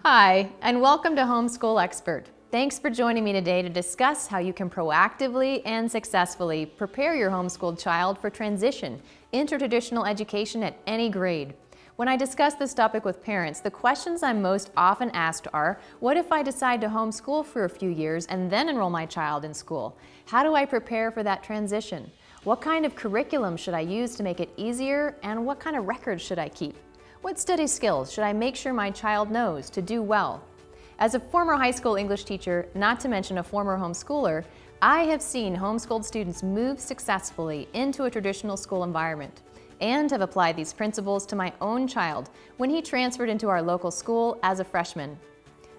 Hi, and welcome to Homeschool Expert. Thanks for joining me today to discuss how you can proactively and successfully prepare your homeschooled child for transition into traditional education at any grade. When I discuss this topic with parents, the questions I'm most often asked are, what if I decide to homeschool for a few years and then enroll my child in school? How do I prepare for that transition? What kind of curriculum should I use to make it easier, and what kind of records should I keep? What study skills should I make sure my child knows to do well? As a former high school English teacher, not to mention a former homeschooler, I have seen homeschooled students move successfully into a traditional school environment and have applied these principles to my own child when he transferred into our local school as a freshman.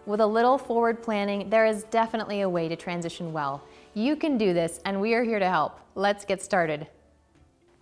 With a little forward planning, there is definitely a way to transition well. You can do this, and we are here to help. Let's get started.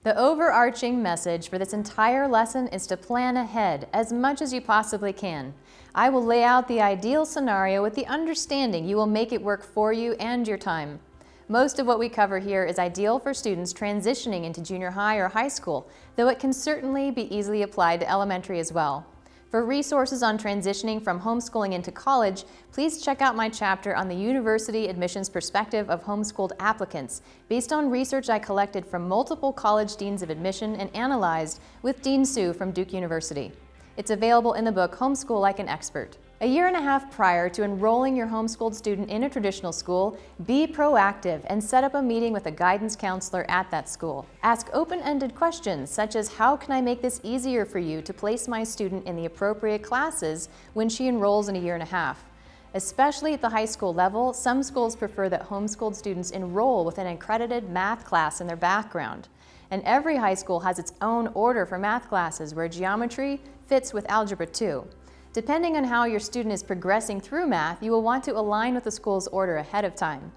The overarching message for this entire lesson is to plan ahead as much as you possibly can. I will lay out the ideal scenario with the understanding you will make it work for you and your time. Most of what we cover here is ideal for students transitioning into junior high or high school, though it can certainly be easily applied to elementary as well. For resources on transitioning from homeschooling into college, please check out my chapter on the university admissions perspective of homeschooled applicants, based on research I collected from multiple college deans of admission and analyzed with Dean Sue from Duke University. It's available in the book Homeschool Like an Expert. A year and a half prior to enrolling your homeschooled student in a traditional school, be proactive and set up a meeting with a guidance counselor at that school. Ask open-ended questions such as, how can I make this easier for you to place my student in the appropriate classes when she enrolls in a year and a half? Especially at the high school level, some schools prefer that homeschooled students enroll with an accredited math class in their background. And every high school has its own order for math classes where geometry fits with algebra too. Depending on how your student is progressing through math, you will want to align with the school's order ahead of time.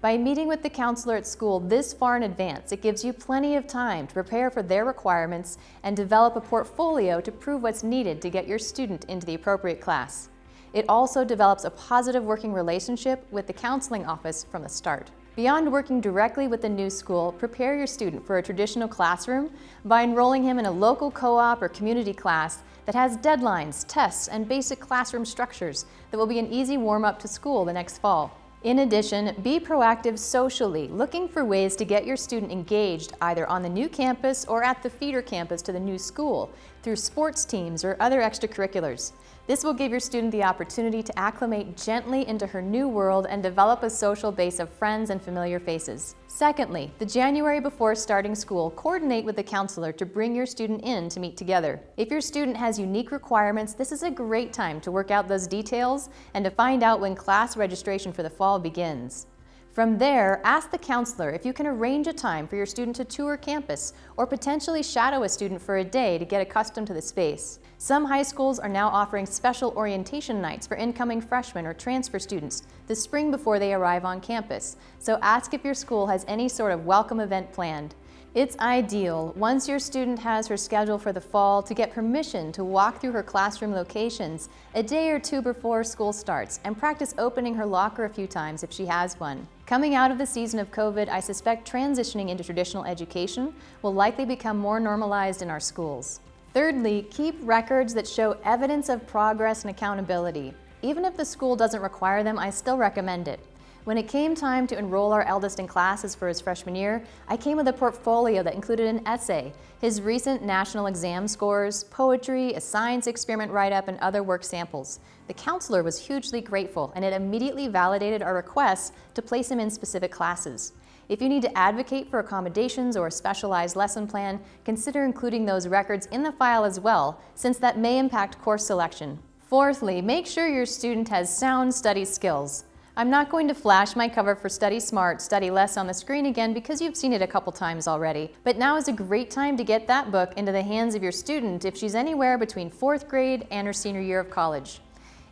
By meeting with the counselor at school this far in advance, it gives you plenty of time to prepare for their requirements and develop a portfolio to prove what's needed to get your student into the appropriate class. It also develops a positive working relationship with the counseling office from the start. Beyond working directly with the new school, prepare your student for a traditional classroom by enrolling him in a local co-op or community class that has deadlines, tests, and basic classroom structures that will be an easy warm-up to school the next fall. In addition, be proactive socially, looking for ways to get your student engaged either on the new campus or at the feeder campus to the new school through sports teams or other extracurriculars. This will give your student the opportunity to acclimate gently into her new world and develop a social base of friends and familiar faces. Secondly, the January before starting school, coordinate with the counselor to bring your student in to meet together. If your student has unique requirements, this is a great time to work out those details and to find out when class registration for the fall begins. From there, ask the counselor if you can arrange a time for your student to tour campus or potentially shadow a student for a day to get accustomed to the space. Some high schools are now offering special orientation nights for incoming freshmen or transfer students the spring before they arrive on campus, so ask if your school has any sort of welcome event planned. It's ideal, once your student has her schedule for the fall, to get permission to walk through her classroom locations a day or two before school starts and practice opening her locker a few times if she has one. Coming out of the season of COVID, I suspect transitioning into traditional education will likely become more normalized in our schools. Thirdly, keep records that show evidence of progress and accountability. Even if the school doesn't require them, I still recommend it. When it came time to enroll our eldest in classes for his freshman year, I came with a portfolio that included an essay, his recent national exam scores, poetry, a science experiment write-up, and other work samples. The counselor was hugely grateful, and it immediately validated our requests to place him in specific classes. If you need to advocate for accommodations or a specialized lesson plan, consider including those records in the file as well, since that may impact course selection. Fourthly, make sure your student has sound study skills. I'm not going to flash my cover for Study Smart, Study Less on the screen again because you've seen it a couple times already. But now is a great time to get that book into the hands of your student if she's anywhere between 4th grade and her senior year of college.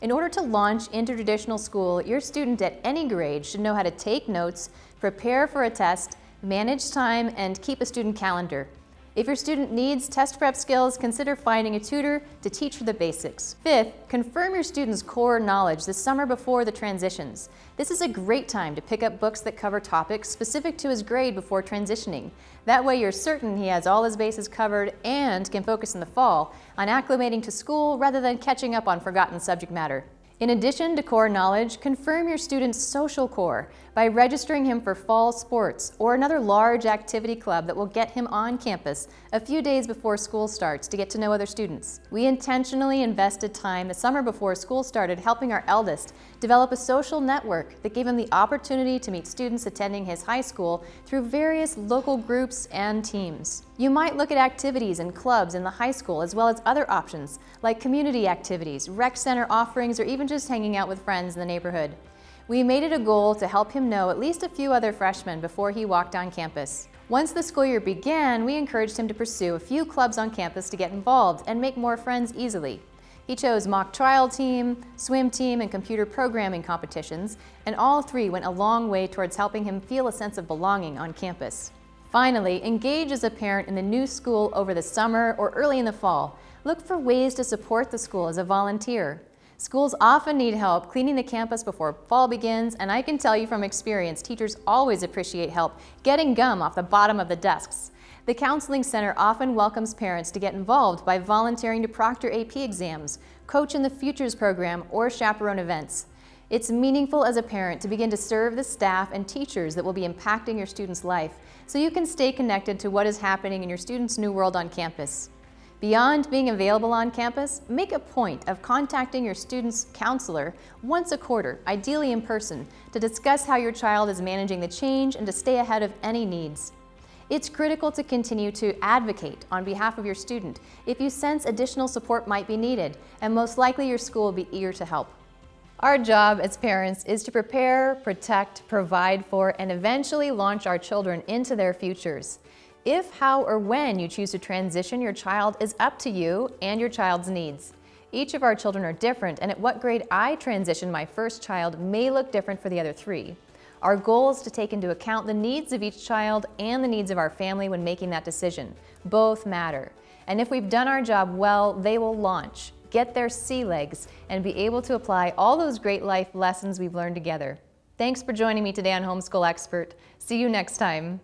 In order to launch into traditional school, your student at any grade should know how to take notes, prepare for a test, manage time, and keep a student calendar. If your student needs test prep skills, consider finding a tutor to teach her the basics. Fifth, confirm your student's core knowledge the summer before the transitions. This is a great time to pick up books that cover topics specific to his grade before transitioning. That way you're certain he has all his bases covered and can focus in the fall on acclimating to school rather than catching up on forgotten subject matter. In addition to core knowledge, confirm your student's social core by registering him for fall sports or another large activity club that will get him on campus a few days before school starts to get to know other students. We intentionally invested time the summer before school started helping our eldest develop a social network that gave him the opportunity to meet students attending his high school through various local groups and teams. You might look at activities and clubs in the high school as well as other options like community activities, rec center offerings, or even just hanging out with friends in the neighborhood. We made it a goal to help him know at least a few other freshmen before he walked on campus. Once the school year began, we encouraged him to pursue a few clubs on campus to get involved and make more friends easily. He chose mock trial team, swim team, and computer programming competitions, and all three went a long way towards helping him feel a sense of belonging on campus. Finally, engage as a parent in the new school over the summer or early in the fall. Look for ways to support the school as a volunteer. Schools often need help cleaning the campus before fall begins, and I can tell you from experience, teachers always appreciate help getting gum off the bottom of the desks. The Counseling Center often welcomes parents to get involved by volunteering to proctor AP exams, coach in the Futures program, or chaperone events. It's meaningful as a parent to begin to serve the staff and teachers that will be impacting your student's life so you can stay connected to what is happening in your student's new world on campus. Beyond being available on campus, make a point of contacting your student's counselor once a quarter, ideally in person, to discuss how your child is managing the change and to stay ahead of any needs. It's critical to continue to advocate on behalf of your student if you sense additional support might be needed, and most likely your school will be eager to help. Our job as parents is to prepare, protect, provide for, and eventually launch our children into their futures. If, how, or when you choose to transition your child is up to you and your child's needs. Each of our children are different, and at what grade I transition my first child may look different for the other three. Our goal is to take into account the needs of each child and the needs of our family when making that decision. Both matter. And if we've done our job well, they will launch, get their sea legs, and be able to apply all those great life lessons we've learned together. Thanks for joining me today on Homeschool Expert. See you next time.